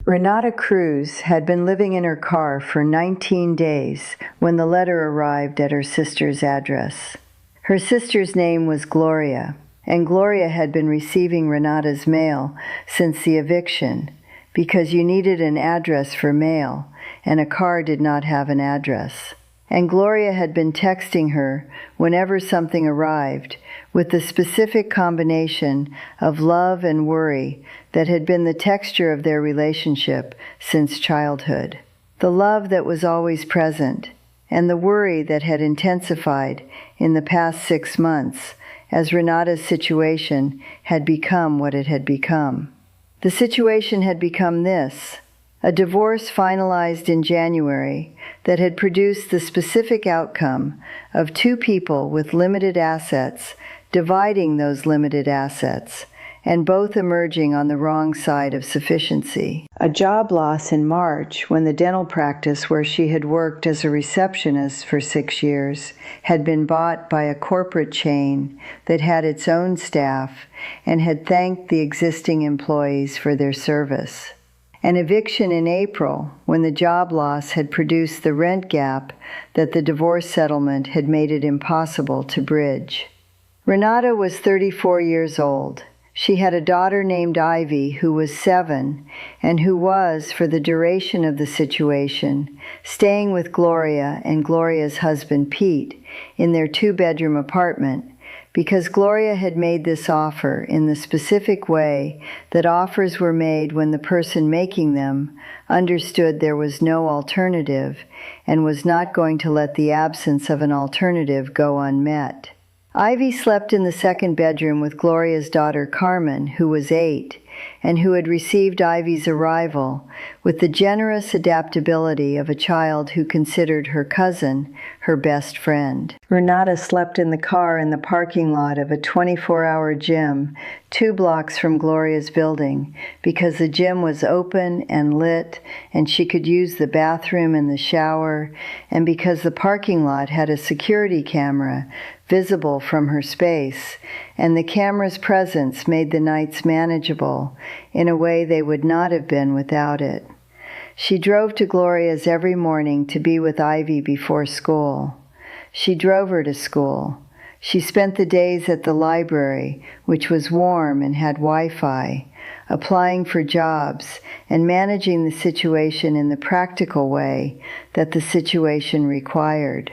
Renata Cruz had been living in her car for 19 days when the letter arrived at her sister's address. Her sister's name was Gloria, and Gloria had been receiving Renata's mail since the eviction because you needed an address for mail, and a car did not have an address. And Gloria had been texting her whenever something arrived with the specific combination of love and worry that had been the texture of their relationship since childhood. The love that was always present, and the worry that had intensified in the past 6 months as Renata's situation had become what it had become. The situation had become this: a divorce finalized in January that had produced the specific outcome of two people with limited assets dividing those limited assets, and both emerging on the wrong side of sufficiency. A job loss in March when the dental practice where she had worked as a receptionist for 6 years had been bought by a corporate chain that had its own staff and had thanked the existing employees for their service. An eviction in April when the job loss had produced the rent gap that the divorce settlement had made it impossible to bridge. Renata was 34 years old. She had a daughter named Ivy who was 7 and who was, for the duration of the situation, staying with Gloria and Gloria's husband Pete in their 2-bedroom apartment because Gloria had made this offer in the specific way that offers were made when the person making them understood there was no alternative and was not going to let the absence of an alternative go unmet. Ivy slept in the 2nd bedroom with Gloria's daughter Carmen, who was 8, and who had received Ivy's arrival with the generous adaptability of a child who considered her cousin her best friend. Renata slept in the car in the parking lot of a 24-hour gym 2 blocks from Gloria's building because the gym was open and lit and she could use the bathroom and the shower, and because the parking lot had a security camera visible from her space, and the camera's presence made the nights manageable in a way they would not have been without it. She drove to Gloria's every morning to be with Ivy before school. She drove her to school. She spent the days at the library, which was warm and had Wi-Fi, applying for jobs and managing the situation in the practical way that the situation required.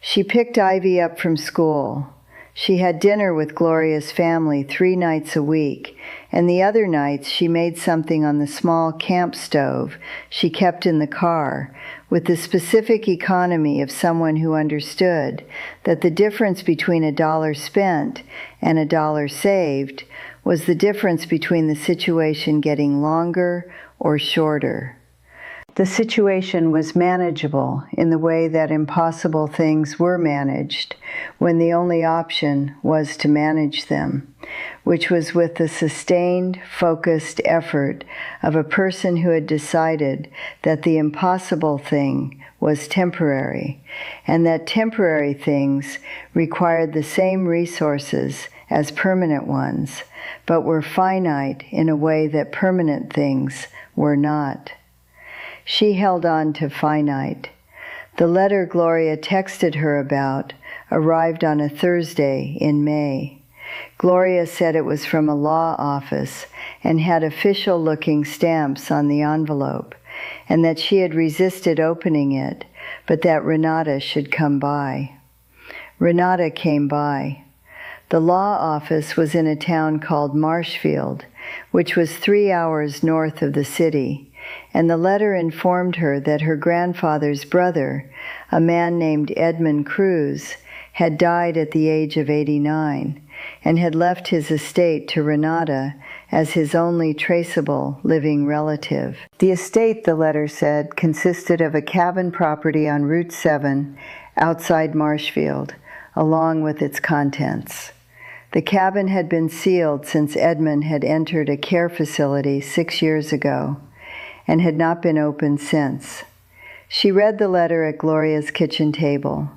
She picked Ivy up from school. She had dinner with Gloria's family 3 nights a week, and the other nights she made something on the small camp stove she kept in the car, with the specific economy of someone who understood that the difference between $1 spent and $1 saved was the difference between the situation getting longer or shorter. The situation was manageable in the way that impossible things were managed when the only option was to manage them, which was with the sustained, focused effort of a person who had decided that the impossible thing was temporary, and that temporary things required the same resources as permanent ones, but were finite in a way that permanent things were not. She held on to finite. The letter Gloria texted her about arrived on a Thursday in May. Gloria said it was from a law office and had official-looking stamps on the envelope, and that she had resisted opening it, but that Renata should come by. Renata came by. The law office was in a town called Marshfield, which was 3 hours north of the city, and the letter informed her that her grandfather's brother, a man named Edmund Cruz, had died at the age of 89 and had left his estate to Renata as his only traceable living relative. The estate, the letter said, consisted of a cabin property on Route 7 outside Marshfield, along with its contents. The cabin had been sealed since Edmund had entered a care facility 6 years ago, and had not been opened since. She read the letter at Gloria's kitchen table.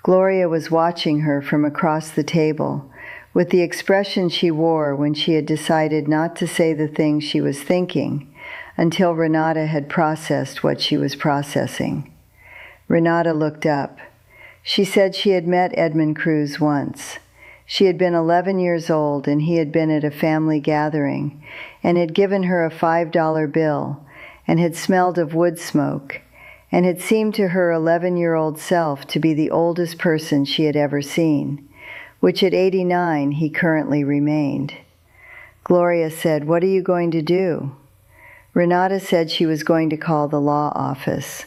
Gloria was watching her from across the table, with the expression she wore when she had decided not to say the thing she was thinking until Renata had processed what she was processing. Renata looked up. She said she had met Edmund Cruz once. She had been 11 years old, and he had been at a family gathering and had given her a $5 bill and had smelled of wood smoke and had seemed to her 11-year-old self to be the oldest person she had ever seen, which at 89 he currently remained. Gloria said, "What are you going to do?" Renata said she was going to call the law office.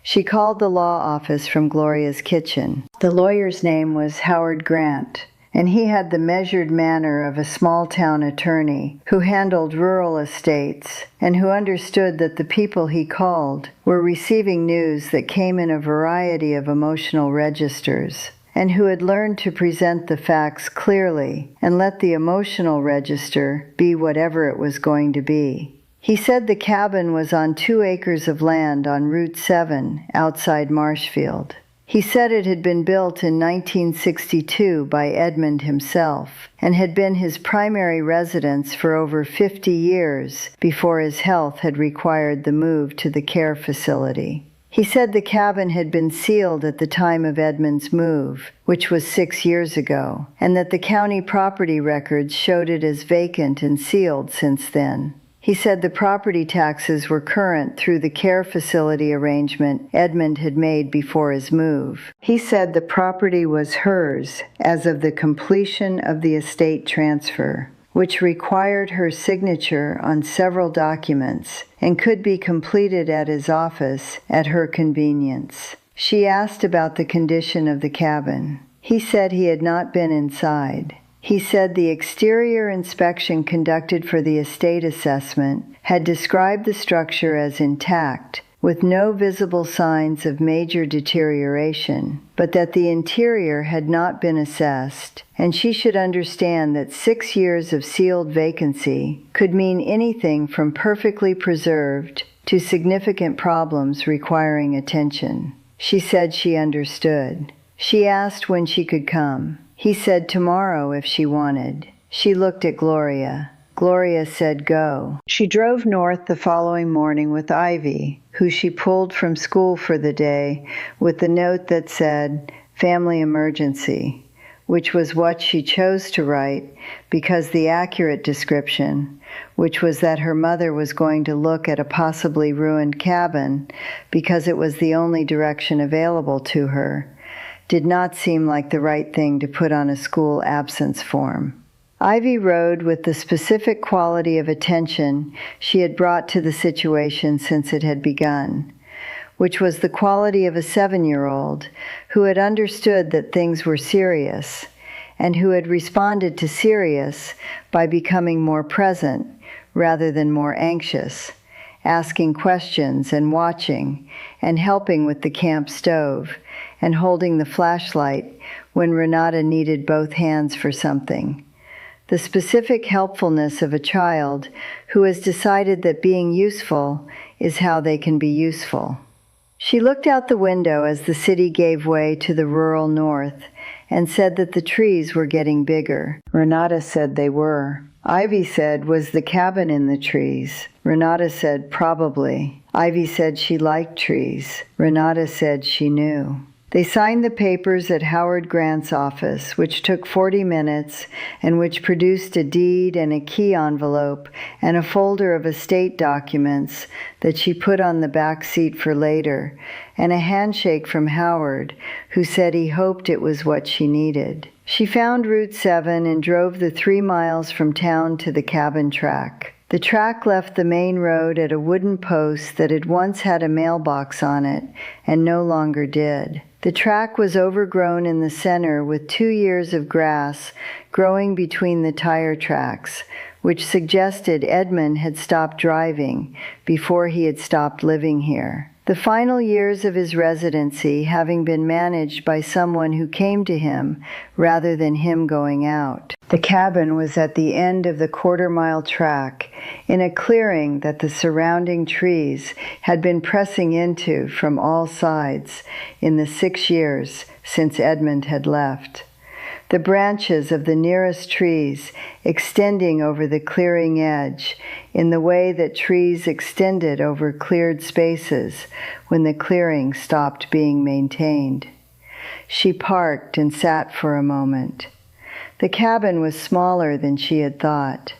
She called the law office from Gloria's kitchen. The lawyer's name was Howard Grant, and he had the measured manner of a small-town attorney who handled rural estates and who understood that the people he called were receiving news that came in a variety of emotional registers, and who had learned to present the facts clearly and let the emotional register be whatever it was going to be. He said the cabin was on 2 acres of land on Route 7 outside Marshfield. He said it had been built in 1962 by Edmund himself and had been his primary residence for over 50 years before his health had required the move to the care facility. He said the cabin had been sealed at the time of Edmund's move, which was 6 years ago, and that the county property records showed it as vacant and sealed since then. He said the property taxes were current through the care facility arrangement Edmund had made before his move. He said the property was hers as of the completion of the estate transfer, which required her signature on several documents and could be completed at his office at her convenience. She asked about the condition of the cabin. He said he had not been inside. He said the exterior inspection conducted for the estate assessment had described the structure as intact, with no visible signs of major deterioration, but that the interior had not been assessed, and she should understand that 6 years of sealed vacancy could mean anything from perfectly preserved to significant problems requiring attention. She said she understood. She asked when she could come. He said tomorrow if she wanted. She looked at Gloria. Gloria said go. She drove north the following morning with Ivy, who she pulled from school for the day, with the note that said, "Family emergency," which was what she chose to write because the accurate description, which was that her mother was going to look at a possibly ruined cabin because it was the only direction available to her, did not seem like the right thing to put on a school absence form. Ivy rode with the specific quality of attention she had brought to the situation since it had begun, which was the quality of a 7-year-old who had understood that things were serious and who had responded to serious by becoming more present rather than more anxious, asking questions and watching and helping with the camp stove and holding the flashlight when Renata needed both hands for something. The specific helpfulness of a child who has decided that being useful is how they can be useful. She looked out the window as the city gave way to the rural north and said that the trees were getting bigger. Renata said they were. Ivy said, "Was the cabin in the trees?" Renata said, "Probably." Ivy said she liked trees. Renata said she knew. They signed the papers at Howard Grant's office, which took 40 minutes and which produced a deed and a key envelope and a folder of estate documents that she put on the back seat for later, and a handshake from Howard, who said he hoped it was what she needed. She found Route 7 and drove the 3 miles from town to the cabin track. The track left the main road at a wooden post that had once had a mailbox on it and no longer did. The track was overgrown in the center with 2 years of grass growing between the tire tracks, which suggested Edmund had stopped driving before he had stopped living here. The final years of his residency having been managed by someone who came to him rather than him going out. The cabin was at the end of the quarter-mile track in a clearing that the surrounding trees had been pressing into from all sides in the 6 years since Edmund had left. the branches of the nearest trees extending over the clearing edge in the way that trees extended over cleared spaces when the clearing stopped being maintained. She parked and sat for a moment. The cabin was smaller than she had thought.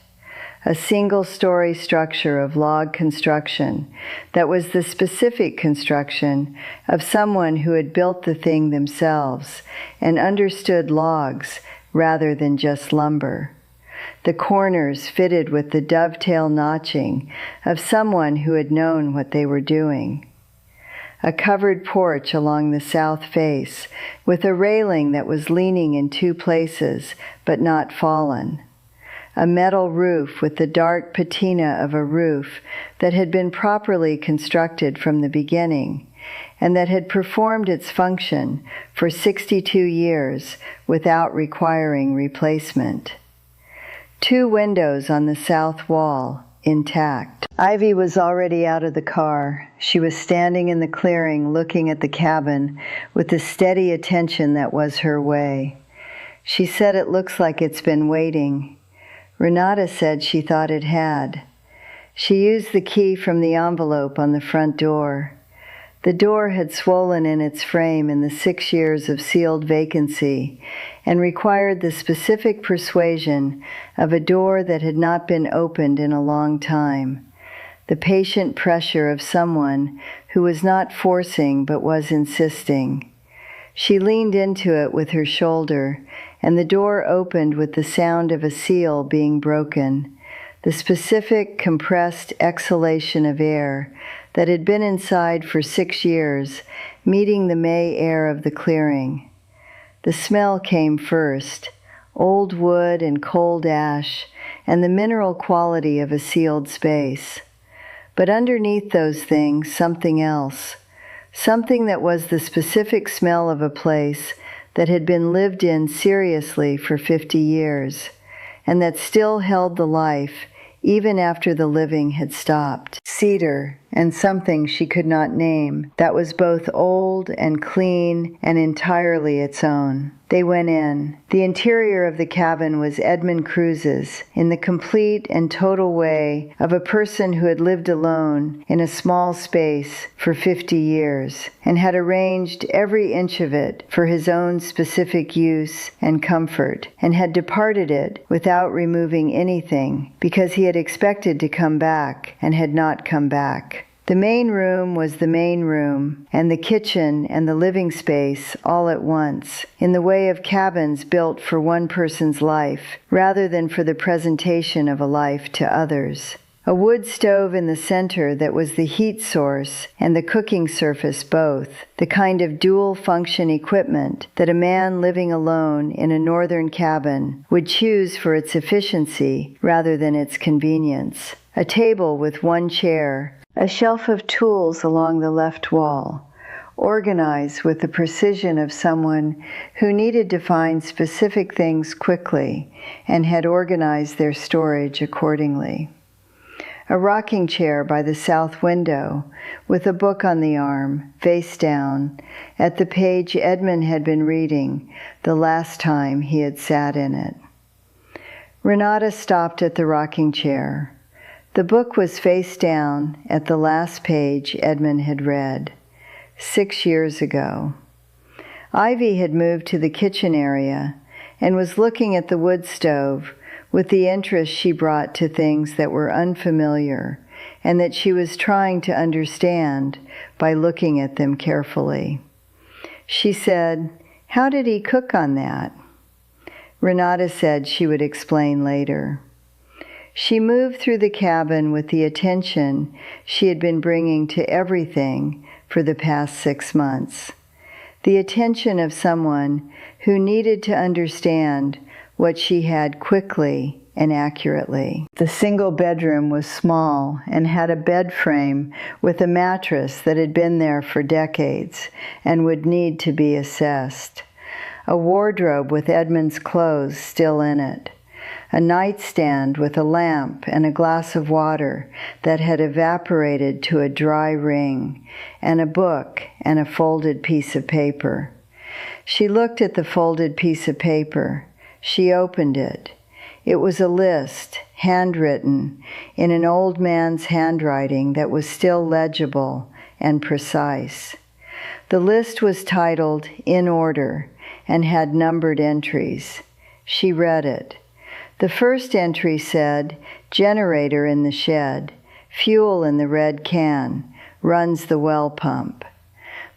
A single-story structure of log construction that was the specific construction of someone who had built the thing themselves and understood logs rather than just lumber. The corners fitted with the dovetail notching of someone who had known what they were doing. A covered porch along the south face with a railing that was leaning in two places but not fallen. A metal roof with the dark patina of a roof that had been properly constructed from the beginning and that had performed its function for 62 years without requiring replacement. 2 windows on the south wall, intact. Ivy was already out of the car. She was standing in the clearing looking at the cabin with the steady attention that was her way. She said, "It looks like it's been waiting." Renata said she thought it had. She used the key from the envelope on the front door. The door had swollen in its frame in the 6 years of sealed vacancy and required the specific persuasion of a door that had not been opened in a long time, the patient pressure of someone who was not forcing but was insisting. She leaned into it with her shoulder, and the door opened with the sound of a seal being broken, the specific compressed exhalation of air that had been inside for 6 years, meeting the May air of the clearing. The smell came first, old wood and cold ash, and the mineral quality of a sealed space. But underneath those things, something else, something that was the specific smell of a place that had been lived in seriously for 50 years, and that still held the life even after the living had stopped. Cedar, and something she could not name, that was both old and clean and entirely its own. They went in. The interior of the cabin was Edmund Cruz's, in the complete and total way of a person who had lived alone in a small space for 50 years, and had arranged every inch of it for his own specific use and comfort, and had departed it without removing anything, because he had expected to come back and had not come back. The main room was the main room, and the kitchen and the living space all at once, in the way of cabins built for one person's life, rather than for the presentation of a life to others. A wood stove in the center that was the heat source and the cooking surface both, the kind of dual-function equipment that a man living alone in a northern cabin would choose for its efficiency rather than its convenience. A table with one chair, a shelf of tools along the left wall, organized with the precision of someone who needed to find specific things quickly and had organized their storage accordingly. A rocking chair by the south window, with a book on the arm, face down, at the page Edmund had been reading the last time he had sat in it. Renata stopped at the rocking chair. The book was face down at the last page Edmund had read, 6 years ago. Ivy had moved to the kitchen area and was looking at the wood stove with the interest she brought to things that were unfamiliar and that she was trying to understand by looking at them carefully. She said, "How did he cook on that?" Renata said she would explain later. She moved through the cabin with the attention she had been bringing to everything for the past 6 months. The attention of someone who needed to understand what she had quickly and accurately. The single bedroom was small and had a bed frame with a mattress that had been there for decades and would need to be assessed. A wardrobe with Edmund's clothes still in it. A nightstand with a lamp and a glass of water that had evaporated to a dry ring, and a book and a folded piece of paper. She looked at the folded piece of paper. She opened it. It was a list, handwritten, in an old man's handwriting that was still legible and precise. The list was titled "In Order" and had numbered entries. She read it. The first entry said, "Generator in the shed, fuel in the red can, runs the well pump."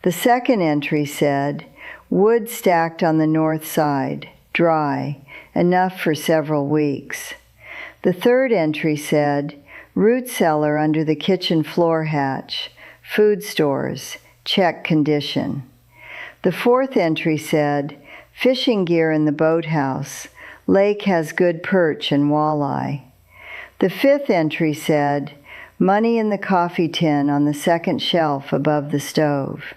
The second entry said, "Wood stacked on the north side, dry, enough for several weeks." The third entry said, "Root cellar under the kitchen floor hatch, food stores, check condition." The fourth entry said, "Fishing gear in the boathouse, lake has good perch and walleye." The fifth entry said, "Money in the coffee tin on the second shelf above the stove."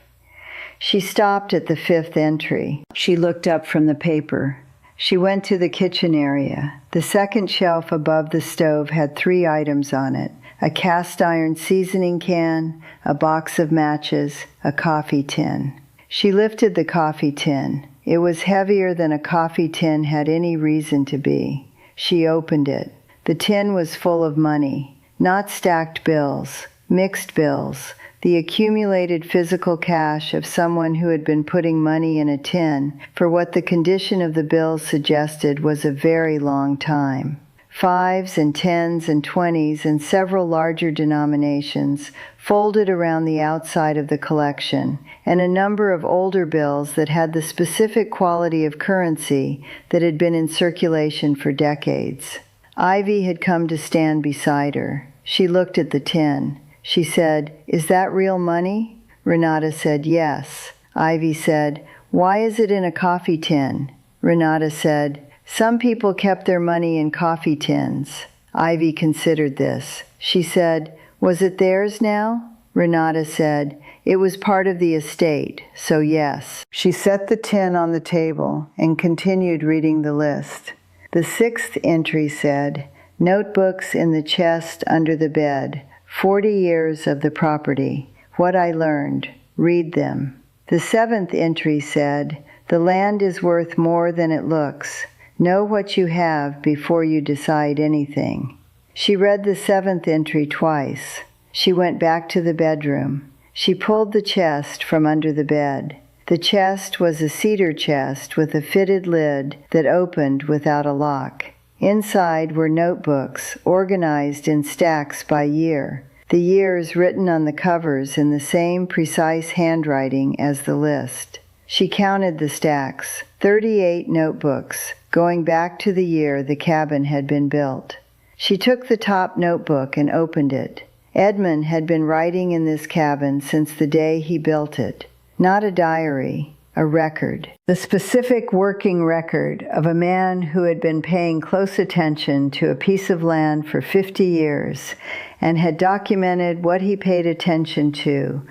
She stopped at the fifth entry. She looked up from the paper. She went to the kitchen area. The second shelf above the stove had 3 items on it: a cast iron seasoning can, a box of matches, a coffee tin. She lifted the coffee tin. It was heavier than a coffee tin had any reason to be. She opened it. The tin was full of money, not stacked bills, mixed bills, the accumulated physical cash of someone who had been putting money in a tin for what the condition of the bills suggested was a very long time. 5s and 10s and 20s and several larger denominations folded around the outside of the collection, and a number of older bills that had the specific quality of currency that had been in circulation for decades. Ivy had come to stand beside her. She looked at the tin. She said, "Is that real money?" Renata said, "Yes." Ivy said, "Why is it in a coffee tin?" Renata said, "Some people kept their money in coffee tins." Ivy considered this. She said, "Was it theirs now?" Renata said, "It was part of the estate, so yes." She set the tin on the table and continued reading the list. The 6th entry said, "Notebooks in the chest under the bed. 40 years of the property. What I learned. Read them." The 7th entry said, "The land is worth more than it looks. Know what you have before you decide anything." She read the 7th entry twice. She went back to the bedroom. She pulled the chest from under the bed. The chest was a cedar chest with a fitted lid that opened without a lock. Inside were notebooks, organized in stacks by year, the years written on the covers in the same precise handwriting as the list. She counted the stacks, 38 notebooks, going back to the year the cabin had been built. She took the top notebook and opened it. Edmund had been writing in this cabin since the day he built it. Not a diary, a record. The specific working record of a man who had been paying close attention to a piece of land for 50 years and had documented what he paid attention to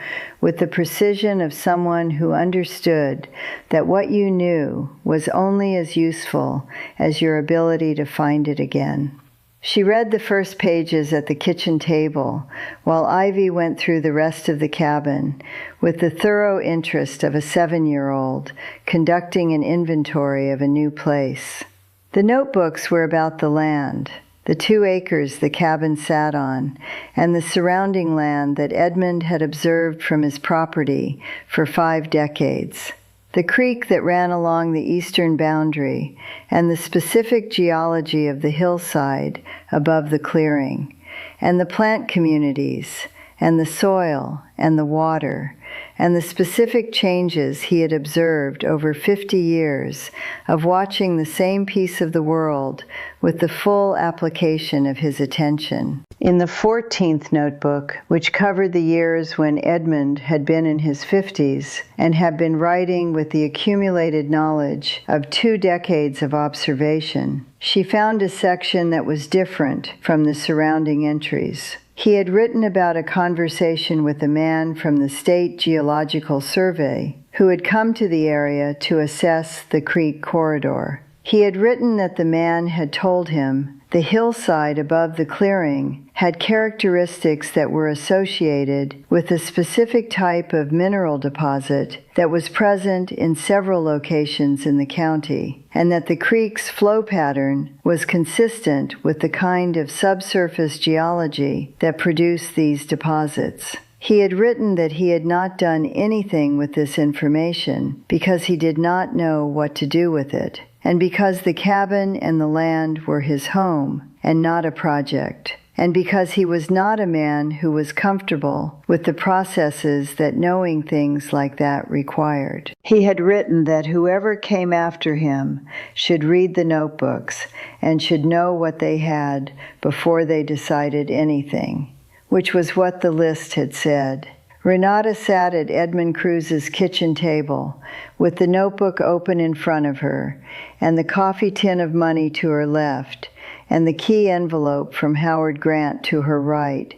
with the precision of someone who understood that what you knew was only as useful as your ability to find it again. She read the first pages at the kitchen table while Ivy went through the rest of the cabin with the thorough interest of a 7-year-old conducting an inventory of a new place. The notebooks were about the land, the 2 acres the cabin sat on, and the surrounding land that Edmund had observed from his property for 5 decades. The creek that ran along the eastern boundary, and the specific geology of the hillside above the clearing, and the plant communities, and the soil, and the water, and the specific changes he had observed over 50 years of watching the same piece of the world with the full application of his attention. In the 14th notebook, which covered the years when Edmund had been in his 50s and had been writing with the accumulated knowledge of 2 decades of observation, she found a section that was different from the surrounding entries. He had written about a conversation with a man from the State Geological Survey who had come to the area to assess the creek corridor. He had written that the man had told him the hillside above the clearing had characteristics that were associated with a specific type of mineral deposit that was present in several locations in the county, and that the creek's flow pattern was consistent with the kind of subsurface geology that produced these deposits. He had written that he had not done anything with this information because he did not know what to do with it, and because the cabin and the land were his home and not a project, and because he was not a man who was comfortable with the processes that knowing things like that required. He had written that whoever came after him should read the notebooks and should know what they had before they decided anything, which was what the list had said. Renata sat at Edmund Cruz's kitchen table with the notebook open in front of her and the coffee tin of money to her left and the key envelope from Howard Grant to her right,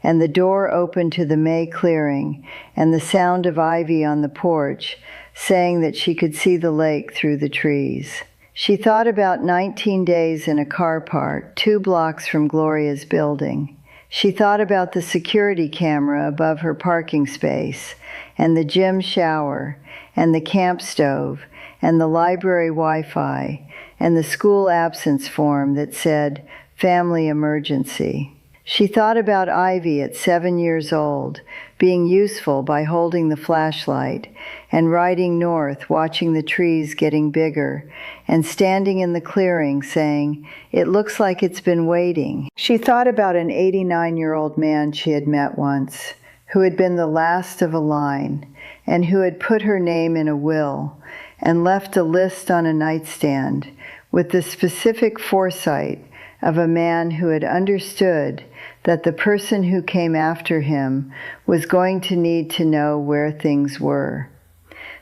and the door open to the May clearing, and the sound of Ivy on the porch, saying that she could see the lake through the trees. She thought about 19 days in a car park 2 blocks from Gloria's building. She thought about the security camera above her parking space, and the gym shower, and the camp stove, and the library Wi-Fi, and the school absence form that said, "Family Emergency." She thought about Ivy at 7 years old, being useful by holding the flashlight, and riding north, watching the trees getting bigger, and standing in the clearing saying, "It looks like it's been waiting." She thought about an 89-year-old man she had met once, who had been the last of a line, and who had put her name in a will, and left a list on a nightstand, with the specific foresight of a man who had understood that the person who came after him was going to need to know where things were.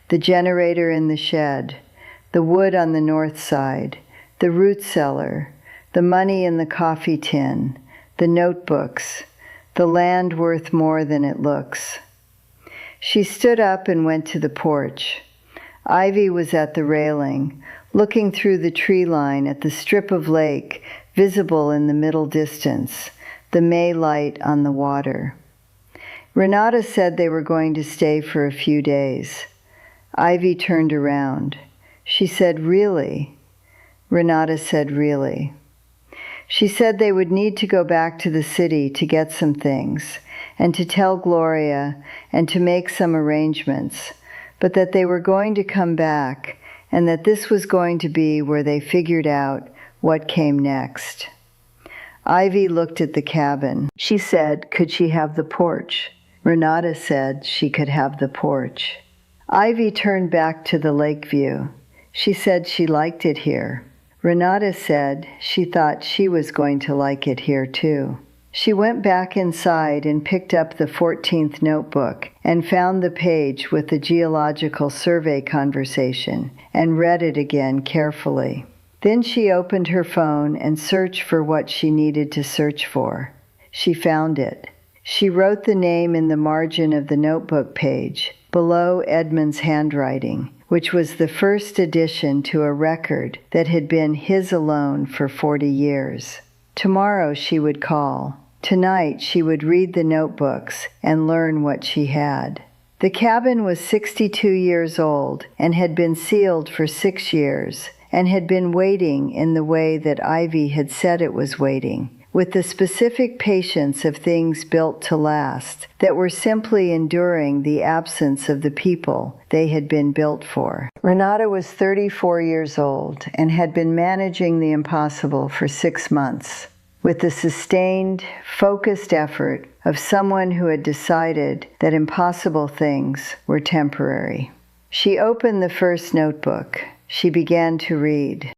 The generator in the shed, the wood on the north side, the root cellar, the money in the coffee tin, the notebooks, the land worth more than it looks. She stood up and went to the porch. Ivy was at the railing, looking through the tree line at the strip of lake visible in the middle distance, the May light on the water. Renata said they were going to stay for a few days. Ivy turned around. She said, "Really?" Renata said, "Really." She said they would need to go back to the city to get some things, and to tell Gloria, and to make some arrangements, but that they were going to come back, and that this was going to be where they figured out what came next. Ivy looked at the cabin. She said, could she have the porch? Renata said she could have the porch. Ivy turned back to the lake view. She said she liked it here. Renata said she thought she was going to like it here too. She went back inside and picked up the 14th notebook and found the page with the geological survey conversation and read it again carefully. Then she opened her phone and searched for what she needed to search for. She found it. She wrote the name in the margin of the notebook page, below Edmund's handwriting, which was the first addition to a record that had been his alone for 40 years. Tomorrow she would call. Tonight she would read the notebooks and learn what she had. The cabin was 62 years old and had been sealed for 6 years and had been waiting in the way that Ivy had said it was waiting, with the specific patience of things built to last that were simply enduring the absence of the people they had been built for. Renata was 34 years old and had been managing the impossible for 6 months, with the sustained, focused effort of someone who had decided that impossible things were temporary. She opened the first notebook. She began to read.